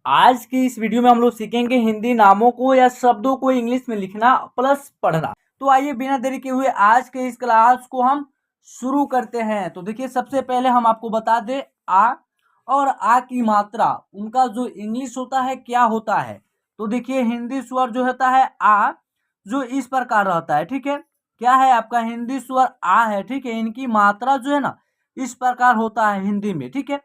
आज की इस वीडियो में हम लोग सीखेंगे हिंदी नामों को या शब्दों को इंग्लिश में लिखना प्लस पढ़ना। तो आइए बिना देरी के हुए आज के इस क्लास को हम शुरू करते हैं। तो देखिए सबसे पहले हम आपको बता दें आ और आ की मात्रा उनका जो इंग्लिश होता है क्या होता है। तो देखिए हिंदी स्वर जो होता है आ जो इस प्रकार रहता है, ठीक है। क्या है आपका हिंदी स्वर आ है, ठीक है। इनकी मात्रा जो है ना इस प्रकार होता है हिंदी में, ठीक है।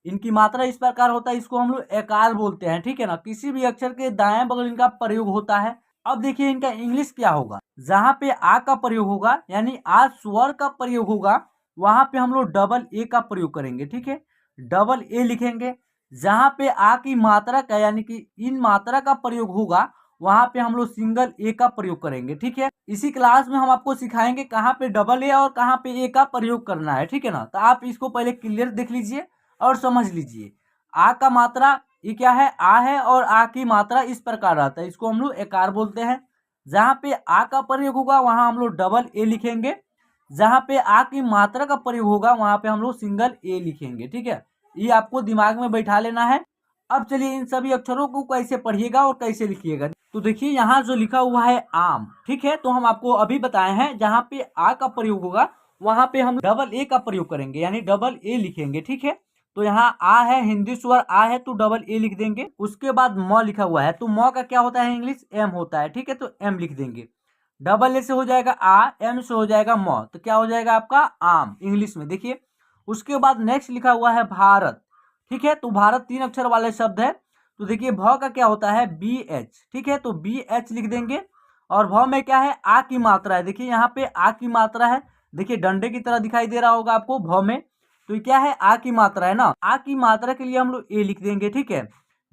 इनकी मात्रा इस प्रकार होता है, इसको हम लोग एकार बोलते हैं, ठीक है ना। किसी भी अक्षर के दाएं बगल इनका प्रयोग होता है। अब देखिए इनका इंग्लिश क्या होगा। जहां पे आ का प्रयोग होगा यानी आ स्वर का प्रयोग होगा वहां पे हम लोग डबल ए का प्रयोग करेंगे, ठीक है। डबल ए लिखेंगे। जहां पे आ की मात्रा का यानी कि इन मात्रा का प्रयोग होगा वहां पे हम लोग सिंगल ए का प्रयोग करेंगे, ठीक है। इसी क्लास में हम आपको सिखाएंगे कहाँ पे डबल ए और कहाँ पे ए का प्रयोग करना है, ठीक है ना। तो आप इसको पहले क्लियर देख लीजिए और समझ लीजिए। आ का मात्रा ये क्या है, आ है, और आ की मात्रा इस प्रकार रहता है, इसको हम लोग एकार बोलते हैं। जहां पे आ का प्रयोग होगा वहां हम लोग डबल ए लिखेंगे। जहां पे आ की मात्रा का प्रयोग होगा वहां पे हम लोग सिंगल ए लिखेंगे, ठीक है। ये आपको दिमाग में बैठा लेना है। अब चलिए इन सभी अक्षरों को कैसे पढ़िएगा और कैसे लिखिएगा। तो देखिए यहाँ जो लिखा हुआ है आम, ठीक है। तो हम आपको अभी बताए हैं जहां पे आ का प्रयोग होगा वहां पे हम डबल ए का प्रयोग करेंगे यानी डबल ए लिखेंगे, ठीक है। तो यहाँ आ है, हिंदी स्वर आ है तो डबल ए लिख देंगे। उसके बाद म लिखा हुआ है तो म का क्या होता है इंग्लिश एम होता है, ठीक है। तो एम लिख देंगे। डबल ए से हो जाएगा आ, एम से हो जाएगा म, तो क्या हो जाएगा आपका आम इंग्लिश में। देखिए उसके बाद नेक्स्ट लिखा हुआ है भारत, ठीक है। तो भारत 3 अक्षर वाले शब्द है। तो देखिए भ का क्या होता है बी एच, ठीक है। तो बी एच लिख देंगे। और भ में क्या है आ की मात्रा है। देखिए यहाँ पे आ की मात्रा है, देखिए डंडे की तरह दिखाई दे रहा होगा आपको भ में। तो ये क्या है आ की मात्रा है ना। आ की मात्रा के लिए हम लोग ए लिख देंगे, ठीक है।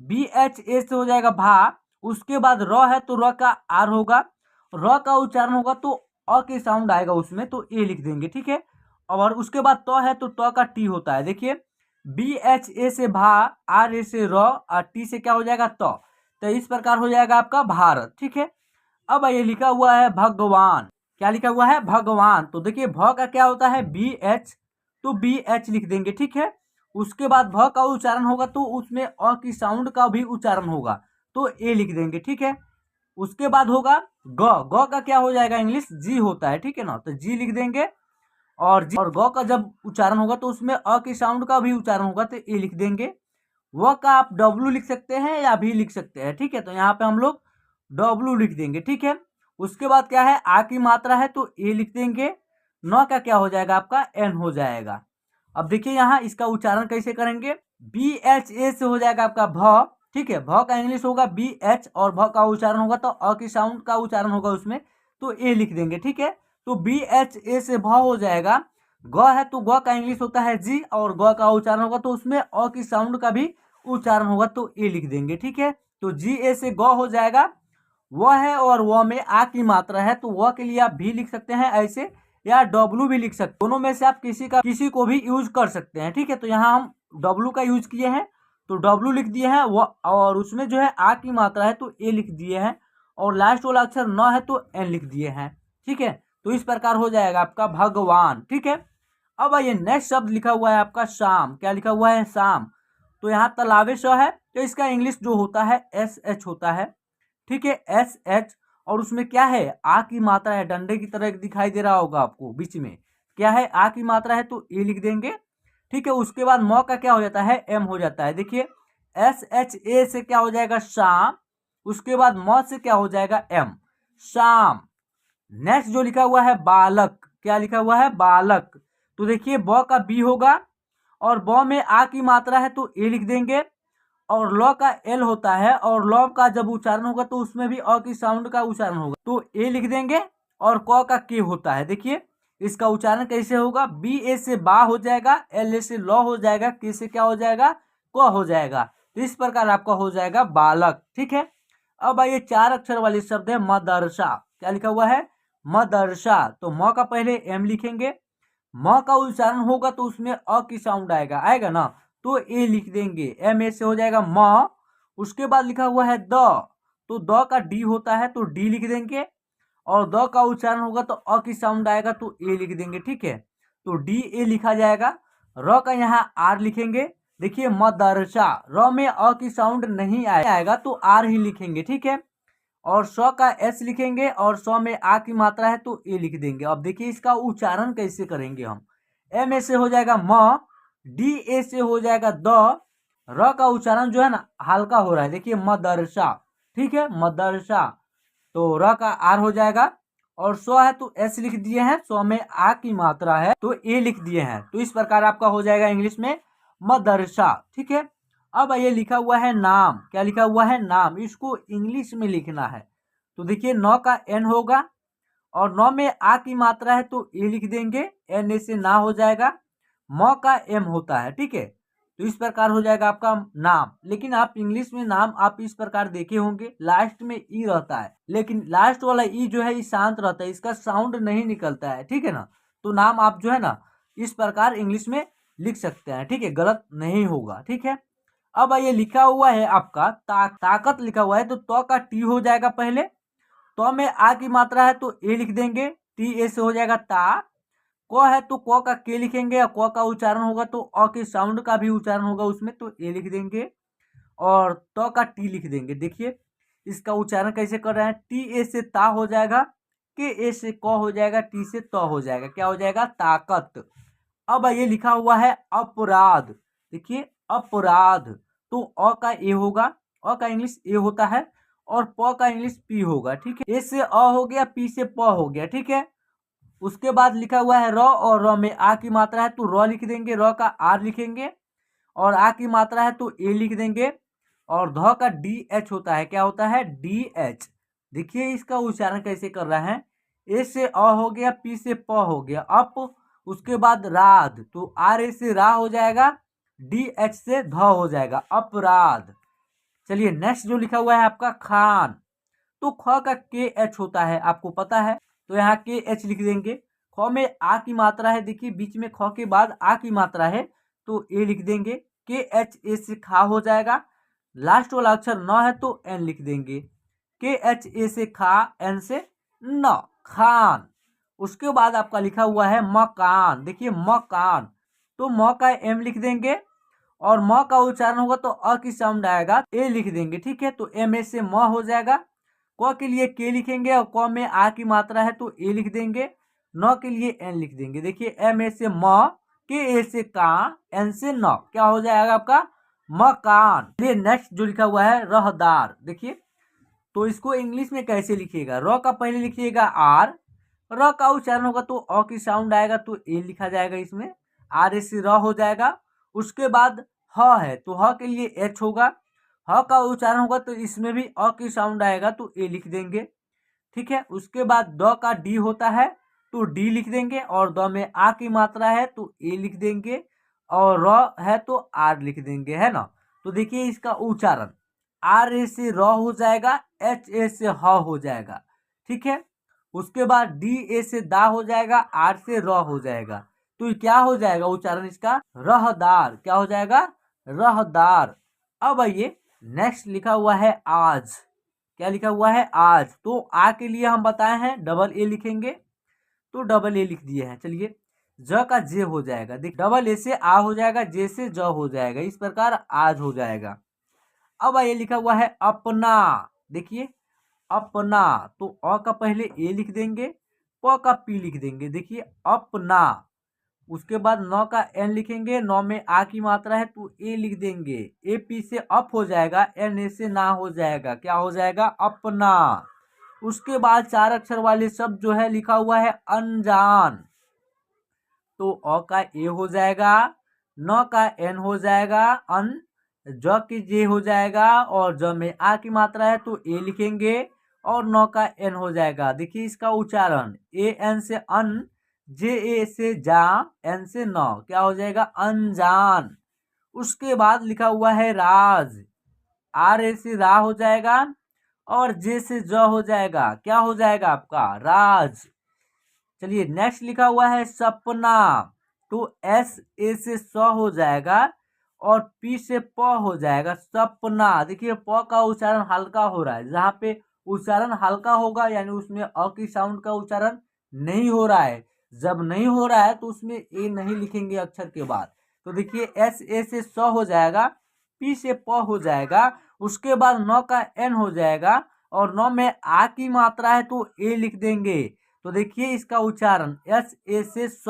बी एच ए से हो जाएगा भा। उसके बाद र है तो र का आर होगा। र का उच्चारण होगा तो अ के साउंड आएगा उसमें, तो ए लिख देंगे, ठीक है। और उसके बाद त है तो त का टी होता है। देखिए बी एच ए से भा, आर ए से र और टी से क्या हो जाएगा तो इस प्रकार हो जाएगा आपका भारत, ठीक है। अब ये लिखा हुआ है भगवान। क्या लिखा हुआ है भगवान। तो देखिए भ का क्या होता है बी एच, तो बी एच लिख देंगे, ठीक है। उसके बाद भ का उच्चारण होगा तो उसमें अ की साउंड का भी उच्चारण होगा तो ए लिख देंगे, ठीक है। उसके बाद होगा ग, ग का क्या हो जाएगा इंग्लिश जी होता है, ठीक है ना। तो जी लिख देंगे। और जी और ग का जब उच्चारण होगा तो उसमें अ की साउंड का भी उच्चारण होगा तो ए लिख देंगे। व का आप डब्लू लिख सकते हैं या भी लिख सकते हैं, ठीक है। तो यहाँ पे हम लोग डब्लू लिख देंगे, ठीक है। उसके बाद क्या है आ की मात्रा है तो ए लिख देंगे। न का क्या हो जाएगा आपका एन हो जाएगा। अब देखिए यहाँ इसका उच्चारण कैसे करेंगे। बी एच ए से हो जाएगा आपका भ, ठीक है। भ का इंग्लिश होगा बी एच और भ का उच्चारण होगा तो अ की साउंड का उच्चारण होगा उसमें तो ए लिख देंगे, ठीक है। तो बी एच ए से भ हो जाएगा। ग है तो ग का इंग्लिश होता है जी और ग का उच्चारण होगा तो उसमें अ की साउंड का भी उच्चारण होगा तो ए लिख देंगे, ठीक है। तो जी ए से ग हो जाएगा। वह है और वह में आ की मात्रा है तो वह के लिए आप भी लिख सकते हैं ऐसे या डब्लू भी लिख सकते हैं। दोनों में से आप किसी को भी यूज कर सकते हैं, ठीक है। तो यहाँ हम डब्लू का यूज किए हैं तो डब्लू लिख दिए हैं वो, और उसमें जो है आ की मात्रा है तो ए लिख दिए हैं और लास्ट वाला अक्षर न है तो एन लिख दिए हैं, ठीक है। तो इस प्रकार हो जाएगा आपका भगवान, ठीक है। अब आइए नेक्स्ट शब्द लिखा हुआ है आपका शाम। क्या लिखा हुआ है शाम। तो यहाँ तलावे श है तो इसका इंग्लिश जो होता है एस एच होता है, ठीक है। एस एच और उसमें क्या है आ की मात्रा है, डंडे की तरह दिखाई दे रहा होगा आपको बीच में क्या है आ की मात्रा है तो ए लिख देंगे, ठीक है। उसके बाद म का क्या हो जाता है एम हो जाता है। देखिए एस एच ए से क्या हो जाएगा शाम। उसके बाद म से क्या हो जाएगा एम, शाम। नेक्स्ट जो लिखा हुआ है बालक। क्या लिखा हुआ है बालक। तो देखिए ब का बी होगा और ब में आ की मात्रा है तो ए लिख देंगे और ल का एल होता है और ल का जब उच्चारण होगा तो उसमें भी अ की साउंड का उच्चारण होगा तो ए लिख देंगे। और क का के होता है। देखिए इसका उच्चारण कैसे होगा बी ए से बा हो जाएगा, एल ए से ल हो जाएगा, के से क्या हो जाएगा क हो जाएगा। तो इस प्रकार आपका हो जाएगा बालक, ठीक है। अब आइए 4 अक्षर वाले शब्द है मदरसा। क्या लिखा हुआ है मदरसा। तो म का पहले एम लिखेंगे। म का उच्चारण होगा तो उसमें अ की साउंड आएगा, आएगा ना। तो ए लिख देंगे, एम ए से हो जाएगा म। उसके बाद लिखा हुआ है द। तो द का डी होता है तो डी लिख देंगे और द का उच्चारण होगा तो अ की साउंड आएगा तो ए लिख देंगे, ठीक है। तो डी ए लिखा जाएगा। र का यहाँ आर लिखेंगे। देखिए मदरसा, र में अ की साउंड नहीं आएगा तो आर ही लिखेंगे, ठीक है। और स का एस लिखेंगे और स में आ की मात्रा है तो ए लिख देंगे। अब देखिए इसका उच्चारण कैसे करेंगे हम। एम ए से हो जाएगा म, डी ए से हो जाएगा द, र का उच्चारण जो है ना हल्का हो रहा है, देखिए मदरसा, ठीक है मदरसा, तो र का आर हो जाएगा। और सौ है तो एस लिख दिए हैं, सौ में आ की मात्रा है तो ए लिख दिए हैं, तो इस प्रकार आपका हो जाएगा इंग्लिश में मदरसा, ठीक है। अब ये लिखा हुआ है नाम, क्या लिखा हुआ है नाम, इसको इंग्लिश में लिखना है। तो देखिए नौ का एन होगा और नौ में आ की मात्रा है तो ए लिख देंगे, एन ए से ना हो जाएगा, म का एम होता है, ठीक है। तो इस प्रकार हो जाएगा आपका नाम। लेकिन आप इंग्लिश में नाम आप इस प्रकार देखे होंगे, लास्ट में ई रहता है, लेकिन लास्ट वाला ई जो है ये शांत रहता है, इसका साउंड नहीं निकलता है, ठीक है ना। तो नाम आप जो है ना इस प्रकार इंग्लिश में लिख सकते हैं, ठीक है, गलत नहीं होगा, ठीक है। अब ये लिखा हुआ है आपका ताकत लिखा हुआ है, तो का टी हो जाएगा पहले, तो में आ की मात्रा है तो ए लिख देंगे, टी ए से हो जाएगा ता, क है तो क का के लिखेंगे, और क का उच्चारण होगा तो अ के साउंड का भी उच्चारण होगा उसमें, तो ए लिख देंगे और त का टी लिख देंगे। देखिए इसका उच्चारण कैसे कर रहे हैं, टी ए से ता हो जाएगा, के ए से क हो जाएगा, टी से त हो जाएगा, क्या हो जाएगा ताकत। अब ये लिखा हुआ है अपराध, देखिए अपराध, तो अ का ए होगा, अ का इंग्लिश ए होता है और प का इंग्लिश पी होगा, ठीक है। ए से अ हो गया, पी से प हो गया, ठीक है। उसके बाद लिखा हुआ है र, और र में आ की मात्रा है तो र लिख देंगे, र का आर लिखेंगे और आ की मात्रा है तो ए लिख देंगे, और ध का डी एच होता है, क्या होता है डी एच। देखिए इसका उच्चारण कैसे कर रहे हैं, ए से अ हो गया, पी से प हो गया, अप, उसके बाद राध, तो आर ए से रा हो जाएगा, डी एच से ध हो जाएगा अपराध। चलिए नेक्स्ट जो लिखा हुआ है आपका खान, तो ख का के एच होता है, आपको पता है, तो यहाँ के एच लिख देंगे। ख में आ की मात्रा है, देखिए बीच में ख के बाद आ की मात्रा है तो ए लिख देंगे, के एच ए से खा हो जाएगा, लास्ट वाला अक्षर न है तो एन लिख देंगे, के एच ए से खा, एन से न, खान। उसके बाद आपका लिखा हुआ है मकान, देखिए मकान, तो म का एम लिख देंगे और म का उच्चारण होगा तो अ की साउंड आएगा, ए लिख देंगे, ठीक है। तो एम ए से म हो जाएगा, क के लिए के लिखेंगे और क में आ की मात्रा है तो ए लिख देंगे, न के लिए एन लिख देंगे। देखिए एम ए से म, के ए से का, एन से न, क्या हो जाएगा आपका मकान। ये नेक्स्ट जो लिखा हुआ है रहदार, देखिए तो इसको इंग्लिश में कैसे लिखिएगा, र का पहले लिखिएगा आर, र का उच्चारण होगा तो अ की साउंड आएगा तो ए लिखा जाएगा, इसमें आर ए से र हो जाएगा। उसके बाद ह है तो ह के लिए एच होगा, ह का उच्चारण होगा तो इसमें भी अ की साउंड आएगा तो ए लिख देंगे, ठीक है। उसके बाद द का डी होता है तो डी लिख देंगे, और द में आ की मात्रा है तो ए लिख देंगे, और र है तो आर लिख देंगे, है ना। तो देखिए इसका उच्चारण आर ए से र हो जाएगा, एच ए से ह हो जाएगा, ठीक है। उसके बाद डी ए से दा हो जाएगा, आर से र हो जाएगा, तो क्या हो जाएगा उच्चारण इसका रहदार, क्या हो जाएगा रहदार। अब आइए नेक्स्ट लिखा हुआ है आज, क्या लिखा हुआ है आज, तो आ के लिए हम बताए हैं डबल ए लिखेंगे, तो डबल ए लिख दिए हैं। चलिए ज का जे हो जाएगा, देख डबल ए से आ हो जाएगा, जे से ज हो जाएगा, इस प्रकार आज हो जाएगा। अब ये लिखा हुआ है अपना, देखिए अपना, तो अ का पहले ए लिख देंगे, प का पी लिख देंगे, देखिए अपना। उसके बाद नौ का एन लिखेंगे, नौ में आ की मात्रा है तो ए लिख देंगे, ए पी से अप हो जाएगा, एन ए से ना हो जाएगा, क्या हो जाएगा अपना। उसके बाद चार अक्षर वाले शब्द जो है लिखा हुआ है अनजान, तो अ का ए हो जाएगा, न का एन हो जाएगा, अन, ज की जे हो जाएगा, और ज में आ की मात्रा है तो ए लिखेंगे और न का एन हो जाएगा। देखिए इसका उच्चारण ए एन से अन, जे ए से जा, एन से न, क्या हो जाएगा अनजान। उसके बाद लिखा हुआ है राज, आर ए से रा हो जाएगा और जे से ज हो जाएगा, क्या हो जाएगा आपका राज। चलिए नेक्स्ट लिखा हुआ है सपना, तो एस ए से स हो जाएगा और पी से प हो जाएगा सपना। देखिए प का उच्चारण हल्का हो रहा है, जहाँ पे उच्चारण हल्का होगा यानी उसमें अ की साउंड का उच्चारण नहीं हो रहा है, जब नहीं हो रहा है तो उसमें ए नहीं लिखेंगे अक्षर के बाद। तो देखिए एस ए से स हो जाएगा, पी से प हो जाएगा, उसके बाद न का एन हो जाएगा और न में आ की मात्रा है तो ए लिख देंगे। तो देखिए इसका उच्चारण एस ए से स,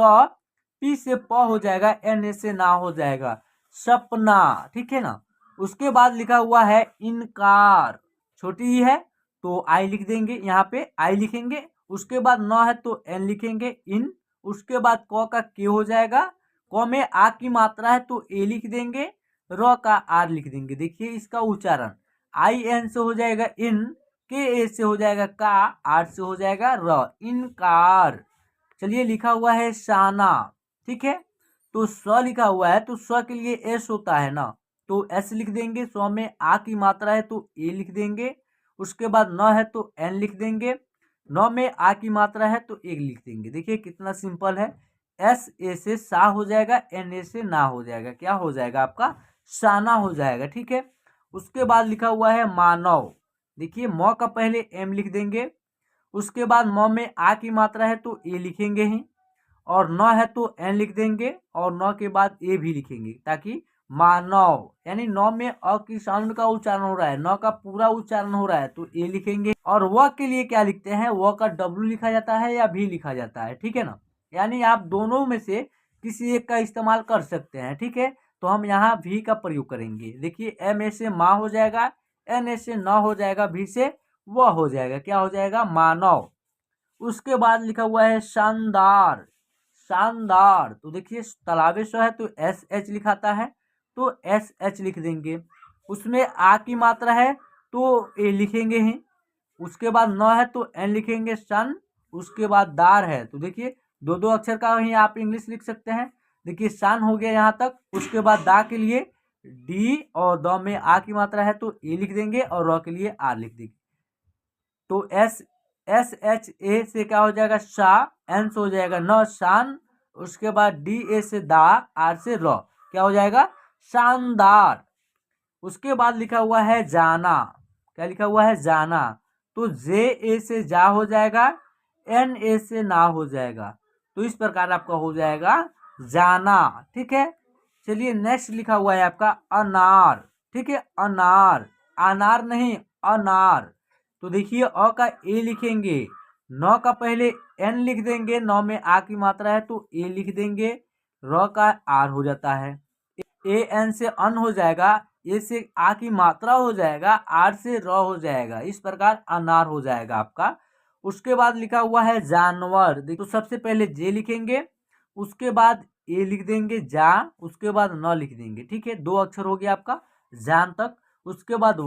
पी से प हो जाएगा, एन ए से ना हो जाएगा, सपना। ठीक है ना। उसके बाद लिखा हुआ है इनकार, छोटी ही है तो आई लिख देंगे, यहाँ पे आई लिखेंगे। उसके बाद न है तो एन लिखेंगे, इन। उसके बाद क का के हो जाएगा, क में आ की मात्रा है तो ए लिख देंगे, र का आर लिख देंगे। देखिए इसका उच्चारण आई एन से हो जाएगा इन, के ए से हो जाएगा का, आर से हो जाएगा र, इनकार। चलिए लिखा हुआ है शाना। ठीक है, तो स लिखा हुआ है तो स के लिए एस होता है ना, तो एस लिख देंगे। स में आ की मात्रा है तो ए लिख देंगे। उसके बाद न है तो एन लिख देंगे, न में आ की मात्रा है तो एक लिख देंगे। देखिए कितना सिंपल है। एस ए से सा हो जाएगा, एन ए से ना हो जाएगा, क्या हो जाएगा आपका शाना हो जाएगा। ठीक है। उसके बाद लिखा हुआ है मानव। देखिए म का पहले एम लिख देंगे, उसके बाद म में आ की मात्रा है तो ए लिखेंगे ही, और न है तो एन लिख देंगे, और न के बाद ए भी लिखेंगे, ताकि मानव, यानी न में अ की साउंड का उच्चारण हो रहा है, न का पूरा उच्चारण हो रहा है तो ए लिखेंगे। और व के लिए क्या लिखते हैं, व का डब्ल्यू लिखा जाता है या भी लिखा जाता है। ठीक है ना, यानी आप दोनों में से किसी एक का इस्तेमाल कर सकते हैं। ठीक है, तो हम यहाँ भी का प्रयोग करेंगे। देखिए एम ए से माँ हो जाएगा, एन ए से न हो जाएगा, भी से व हो जाएगा, क्या हो जाएगा मानव। उसके बाद लिखा हुआ है शानदार। शानदार, तो देखिए तालाबे स है तो एस एच लिखाता है, तो एस एच लिख देंगे। उसमें आ की मात्रा है तो ए लिखेंगे ही। उसके बाद न है तो एन लिखेंगे सन। उसके बाद दार है तो देखिए दो दो अक्षर का ही आप इंग्लिश लिख सकते हैं। देखिए सन हो गया यहाँ तक। उसके बाद दा के लिए डी, और द में आ की मात्रा है तो ए लिख देंगे, और र के लिए आर लिख देंगे। तो एस एस एच ए से क्या हो जाएगा शाह, एन से हो जाएगा न शान। उसके बाद डी ए से दा, आर से र, क्या हो जाएगा शानदार। उसके बाद लिखा हुआ है जाना। क्या लिखा हुआ है जाना, तो जे ए से जा हो जाएगा, एन ए से ना हो जाएगा, तो इस प्रकार आपका हो जाएगा जाना। ठीक है। चलिए नेक्स्ट लिखा हुआ है आपका अनार। ठीक है, अनार, अनार नहीं अनार। तो देखिए अ का ए लिखेंगे, न का पहले एन लिख देंगे, न में आ की मात्रा है तो ए लिख देंगे, र का आर हो जाता है, ए एन से अन हो जाएगा, ए से आ की मात्रा हो जाएगा, आर से र हो जाएगा, इस प्रकार अनार हो जाएगा आपका। उसके बाद लिखा हुआ है जानवर। देखो तो सबसे पहले जे लिखेंगे, उसके बाद ए लिख देंगे जा, उसके बाद न लिख देंगे। ठीक है, दो अक्षर हो गया आपका जान तक। उसके बाद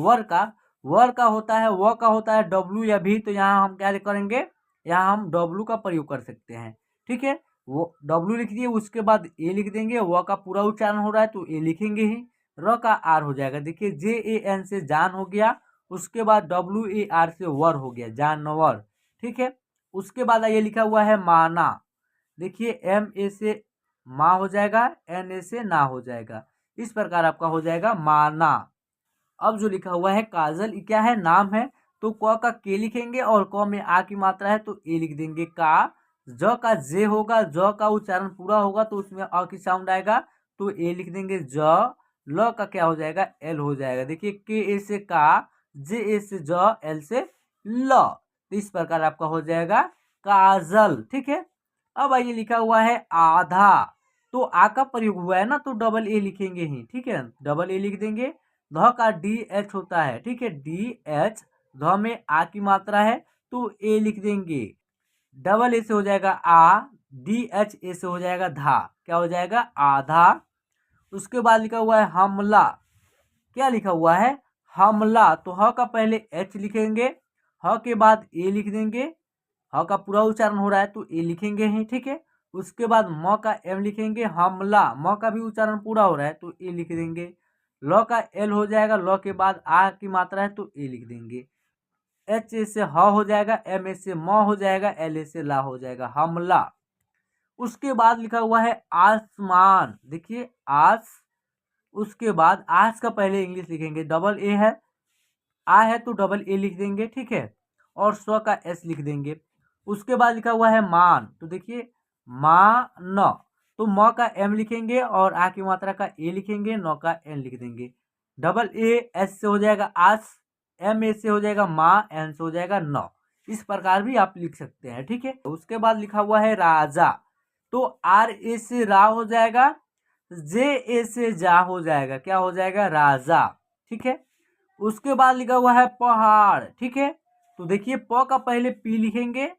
वर का होता है, व का होता है डब्लू या भी, तो यहाँ हम क्या करेंगे, यहाँ हम डब्लू का प्रयोग कर सकते हैं। ठीक है, वो डब्लू लिख दिए, उसके बाद ए लिख देंगे, व का पूरा उच्चारण हो रहा है तो ए लिखेंगे ही, र का आर हो जाएगा। देखिए जे ए एन से जान हो गया, उसके बाद डब्लू ए आर से वर हो गया जानवर। ठीक है, उसके बाद ये लिखा हुआ है माना। देखिए एम ए से माँ हो जाएगा, एन ए से ना हो जाएगा, इस प्रकार आपका हो जाएगा माना। अब जो लिखा हुआ है काजल, ये क्या है नाम है, तो क का के लिखेंगे, और क में आ की मात्रा है तो ए लिख देंगे का। ज का जे होगा, ज का उच्चारण पूरा होगा तो उसमें अ की साउंड आएगा तो ए लिख देंगे ज। ल का क्या हो जाएगा एल हो जाएगा। देखिए के ए से का, जे ए से ज, एल से ल, तो इस प्रकार आपका हो जाएगा काजल। ठीक है। अब आइए लिखा हुआ है आधा। तो आ का प्रयोग हुआ है ना, तो डबल ए लिखेंगे ही। ठीक है, डबल ए लिख देंगे। ध का डी एच होता है। ठीक है, डी एच, ध में आ की मात्रा है तो ए लिख देंगे, डबल ए से हो जाएगा आ, डी एच ए से हो जाएगा धा, क्या हो जाएगा आधा। उसके बाद लिखा हुआ है हमला। क्या लिखा हुआ है हमला, तो ह का पहले एच लिखेंगे, ह के बाद ए लिख देंगे, ह का पूरा उच्चारण हो रहा है तो ए लिखेंगे ही। ठीक है, उसके बाद म का एम लिखेंगे, हमला, म का भी उच्चारण पूरा हो रहा है तो ए लिख देंगे। ल का एल हो जाएगा, ल के बाद आ की मात्रा है तो ए लिख देंगे। एच ए से ह हो जाएगा, एम ए से म हो जाएगा, एल ए से ला हो जाएगा हमला। उसके बाद लिखा हुआ है आसमान। देखिए आस, उसके बाद आस का पहले इंग्लिश लिखेंगे, डबल ए है, आ है तो डबल ए लिख देंगे। ठीक है, और स्व का एस लिख देंगे। उसके बाद लिखा हुआ है मान। तो देखिए मान, तो म का एम लिखेंगे और आ की मात्रा का ए लिखेंगे, न का एन लिख देंगे। डबल ए एस से हो जाएगा आस, एम ए से हो जाएगा माँ, एन से हो जाएगा न। इस प्रकार भी आप लिख सकते हैं, ठीक है। उसके बाद लिखा हुआ है राजा, तो आर ए से रा हो जाएगा, जे ए से जा हो जाएगा, क्या हो जाएगा राजा, ठीक है। उसके बाद लिखा हुआ है पहाड़, ठीक है। तो देखिए प का पहले पी लिखेंगे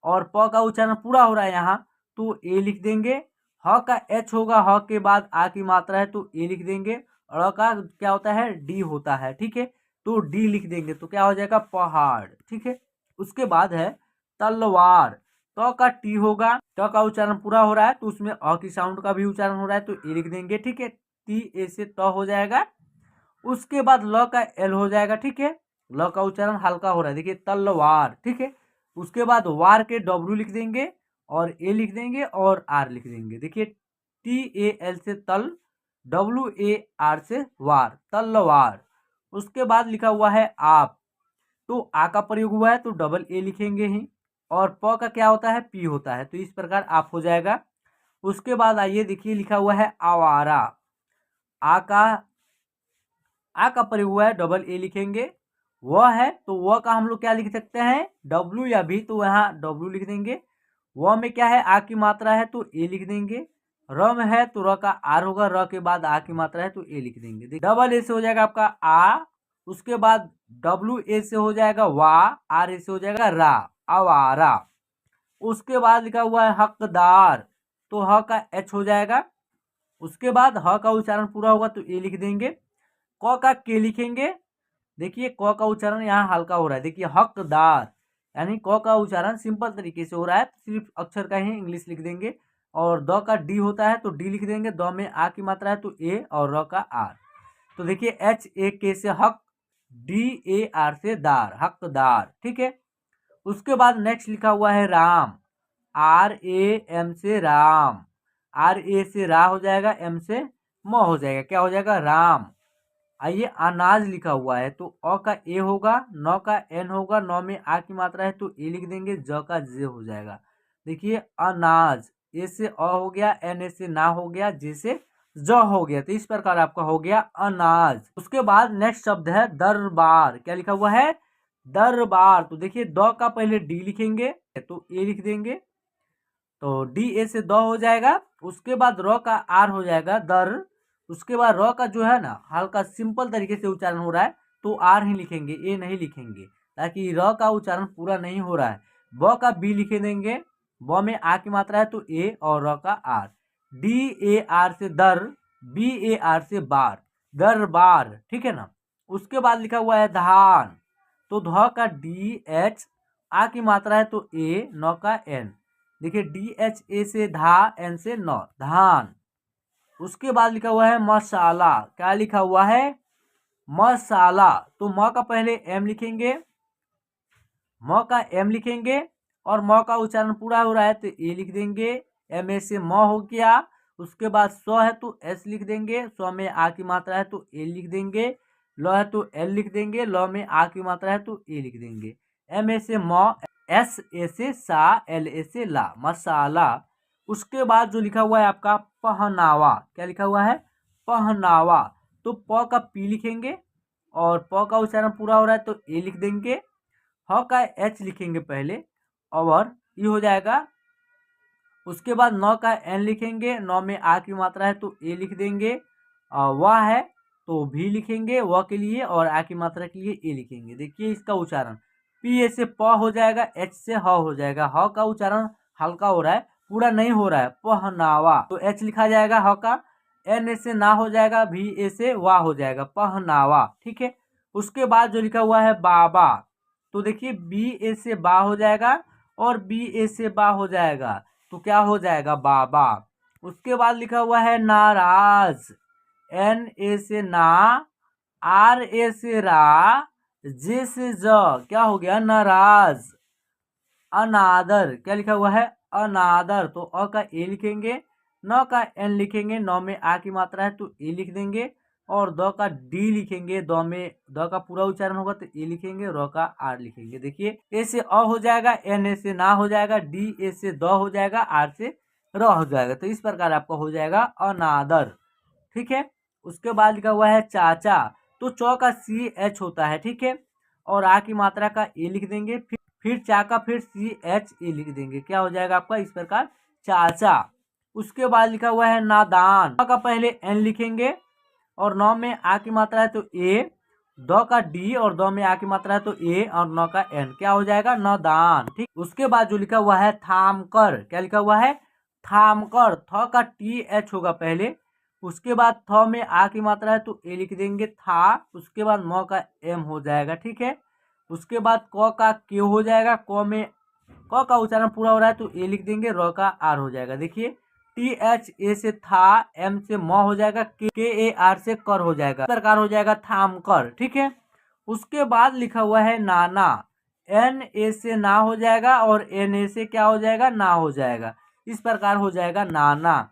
और प का उच्चारण पूरा हो रहा है यहाँ, तो ए लिख देंगे। ह का एच होगा, ह के बाद आ की मात्रा है तो ए लिख देंगे। और का क्या होता है डी होता है, ठीक है, तो डी लिख देंगे, तो क्या हो जाएगा पहाड़, ठीक है। उसके बाद है तलवार, तो का टी होगा, तो का उच्चारण पूरा हो रहा है तो उसमें अ की साउंड का भी उच्चारण हो रहा है तो ए लिख देंगे, ठीक है। टी ए से त हो जाएगा। उसके बाद ल का एल हो जाएगा, ठीक है, ल का उच्चारण हल्का हो रहा है, देखिए तलवार, ठीक है। उसके बाद वार के डब्ल्यू लिख देंगे और ए लिख देंगे और आर लिख देंगे, देखिए टी ए एल से तल, डब्ल्यू ए आर से वार, तलवार। उसके बाद लिखा हुआ है आप, तो आ का प्रयोग हुआ है तो डबल ए लिखेंगे ही, और प का क्या होता है पी होता है, तो इस प्रकार आप हो जाएगा। उसके बाद आइए देखिए लिखा हुआ है आवारा, आ का प्रयोग हुआ है डबल ए लिखेंगे, वह है तो वह का हम लोग क्या लिख सकते हैं डब्ल्यू या भी, तो यहाँ डब्ल्यू लिख देंगे। वह में क्या है आ की मात्रा है तो ए लिख देंगे। र में है तो र का आर होगा, र के बाद आ की मात्रा है तो ए लिख देंगे। डबल ए से हो जाएगा आपका आ, उसके बाद डब्ल्यू ए से हो जाएगा वा, आर ए से हो जाएगा रा, आवारा। उसके बाद लिखा हुआ है हकदार, तो ह का एच हो जाएगा। उसके बाद ह का उच्चारण पूरा होगा तो ए लिख देंगे। क का के लिखेंगे, देखिए क का उच्चारण यहाँ हल्का हो रहा है, देखिए हकदार, यानी क का उच्चारण सिंपल तरीके से हो रहा है, सिर्फ अक्षर का ही इंग्लिश लिख देंगे। और द का डी होता है तो डी लिख देंगे, द में आ की मात्रा है तो ए और र का आर, तो देखिए एच ए के से हक, डी ए आर से दार, हकदार, ठीक है। उसके बाद नेक्स्ट लिखा हुआ है राम, आर ए एम से राम, आर ए से रा हो जाएगा, एम से म हो जाएगा, क्या हो जाएगा राम। आइए अनाज लिखा हुआ है तो अ का ए होगा, न का एन होगा, न में आ की मात्रा है तो ए लिख देंगे, ज का जे हो जाएगा। देखिए अनाज, ए से अ हो गया, एन ए से ना हो गया, जे से ज हो गया, तो इस प्रकार आपका हो गया अनाज। उसके बाद नेक्स्ट शब्द है दरबार, क्या लिखा हुआ है दरबार, तो देखिए द का पहले डी लिखेंगे तो ए लिख देंगे, तो डी ए से द हो जाएगा। उसके बाद र का आर हो जाएगा दर, उसके बाद र का जो है ना हल्का सिंपल तरीके से उच्चारण हो रहा है तो आर ही लिखेंगे, ए नहीं लिखेंगे, ताकि र का उच्चारण पूरा नहीं हो रहा है। ब का बी लिखे देंगे, ब में आ की मात्रा है तो ए और र का आर। डी ए आर से दर, बी ए आर से बार, दरबार, ठीक है ना। उसके बाद लिखा हुआ है धान, तो ध का डी एच, आ की मात्रा है तो ए, न का एन, देखिए डी एच ए से धा, एन से न, धान। उसके बाद लिखा हुआ है मसाला, क्या लिखा हुआ है मसाला, तो म का पहले एम लिखेंगे, म का एम लिखेंगे और म का उच्चारण पूरा हो रहा है तो ए लिख देंगे, एम ए से म हो गया। उसके बाद स है तो एस लिख देंगे, स में आ की मात्रा है तो ए लिख देंगे, ल है तो एल लिख देंगे, ल में आ की मात्रा है तो ए लिख देंगे। एम ए से म, एस ए से सा, एल ए से ला, मसाला। उसके बाद जो लिखा हुआ है आपका पहनावा, क्या लिखा हुआ है पहनावा, तो प का पी लिखेंगे और प का उच्चारण पूरा हो रहा है तो ए लिख देंगे। ह का एच लिखेंगे पहले और ये हो जाएगा। उसके बाद न का एन लिखेंगे, न में आ की मात्रा है तो ए लिख देंगे, वह है तो भी लिखेंगे व के लिए, और आ की मात्रा के लिए ए लिखेंगे। देखिए इसका उच्चारण पी ए से प हो जाएगा, एच से ह हो जाएगा, ह का उच्चारण हल्का हो रहा है, पूरा नहीं हो रहा है, पहनावा, तो एच लिखा जाएगा ह का, एन ए से ना हो जाएगा, भी ए से वा हो जाएगा, पहनावा, ठीक है। उसके बाद जो लिखा हुआ है बाबा, तो देखिए बी ए से बा हो जाएगा और बी ए से बा हो जाएगा, तो क्या हो जाएगा बाबा। उसके बाद लिखा हुआ है नाराज, एन ए से ना, आर ए से रा, जे से ज, क्या हो गया नाराज। अनादर, क्या लिखा हुआ है अनादर, तो अ का ए लिखेंगे, न का एन लिखेंगे, न में आ की मात्रा है तो ए लिख देंगे, और द का डी लिखेंगे, द में द का पूरा उच्चारण होगा तो ए लिखेंगे, र का आर लिखेंगे। देखिए ए से अ हो जाएगा, एन ए से ना हो जाएगा, डी ए से द हो जाएगा, आर से र हो जाएगा। तो इस प्रकार आपका हो जाएगा अनादर। ठीक है। उसके बाद लिखा हुआ है चाचा, तो चौ का CH होता है। ठीक है। और आ की मात्रा का ए लिख देंगे, फिर चा का फिर CHE लिख देंगे। क्या हो जाएगा आपका इस प्रकार चाचा। उसके बाद लिखा हुआ है नादान, का पहले एन लिखेंगे और नौ में आ की मात्रा है तो ए, दो का डी और दो में आ की मात्रा है तो ए और नौ का एन। क्या हो जाएगा नदान। ठीक। उसके बाद जो लिखा हुआ है थामकर, क्या लिखा हुआ है थामकर, थ का TH होगा पहले, उसके बाद थ में आ की मात्रा है तो ए लिख देंगे था, उसके बाद म का एम हो जाएगा। ठीक है। उसके बाद क का क्यू हो जाएगा, क में क का उच्चारण पूरा हो रहा है तो ए लिख देंगे, र का आर हो जाएगा। देखिए THA से था, एम से म हो जाएगा, KAR से कर हो जाएगा। इस प्रकार हो जाएगा थामकर। ठीक है। उसके बाद लिखा हुआ है नाना, NA से ना हो जाएगा और NA से क्या हो जाएगा ना हो जाएगा। इस प्रकार हो जाएगा नाना।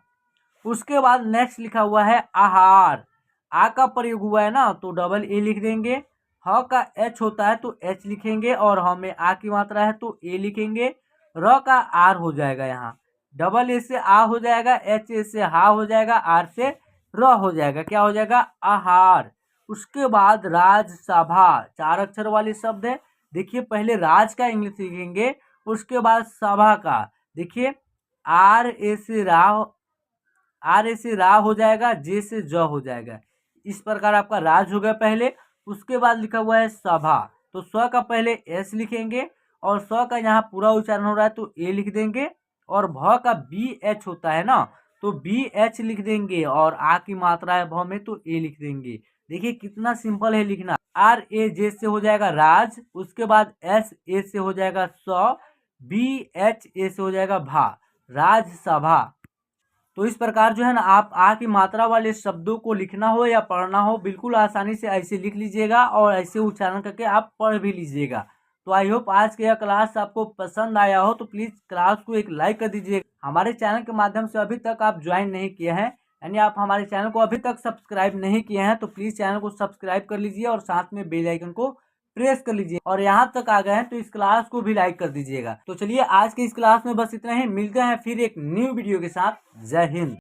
उसके बाद नेक्स्ट लिखा हुआ है आहार, आ का प्रयोग हुआ है ना तो डबल ए लिख देंगे, ह का H होता है तो H लिखेंगे और ह में आ की मात्रा है तो ए लिखेंगे, र का आर हो जाएगा। यहाँ डबल ए से आ हो जाएगा, एच ए से हा हो जाएगा, आर से र हो जाएगा। क्या हो जाएगा आहार। उसके बाद राजसभा, 4 अक्षर वाले शब्द है। देखिए पहले राज का इंग्लिश लिखेंगे, उसके बाद सभा का। देखिए आर ए से रा हो जाएगा, जे से ज हो जाएगा। इस प्रकार आपका राज हो गया पहले। उसके बाद लिखा हुआ है सभा, तो स का पहले एस लिखेंगे और स का यहाँ पूरा उच्चारण हो रहा है तो ए लिख देंगे, और भ का BH होता है ना तो BH लिख देंगे, और आ की मात्रा है भ में तो ए लिख देंगे। देखिए कितना सिंपल है लिखना। RAJ से हो जाएगा राज, उसके बाद SA से हो जाएगा स, BHA से हो जाएगा भा, राजसभा। तो इस प्रकार जो है ना आप आ की मात्रा वाले शब्दों को लिखना हो या पढ़ना हो बिल्कुल आसानी से ऐसे लिख लीजिएगा और ऐसे उच्चारण करके आप पढ़ भी लीजिएगा। तो आई होप आज का यह क्लास आपको पसंद आया हो, तो प्लीज़ क्लास को एक लाइक कर दीजिएगा। हमारे चैनल के माध्यम से अभी तक आप ज्वाइन नहीं किए हैं, यानी आप हमारे चैनल को अभी तक सब्सक्राइब नहीं किए हैं, तो प्लीज़ चैनल को सब्सक्राइब कर लीजिए और साथ में बेल आइकन को प्रेस कर लीजिए। और यहाँ तक आ गए हैं तो इस क्लास को भी लाइक कर दीजिएगा। तो चलिए आज के इस क्लास में बस इतना ही, मिलते हैं फिर एक न्यू वीडियो के साथ। जय हिंद।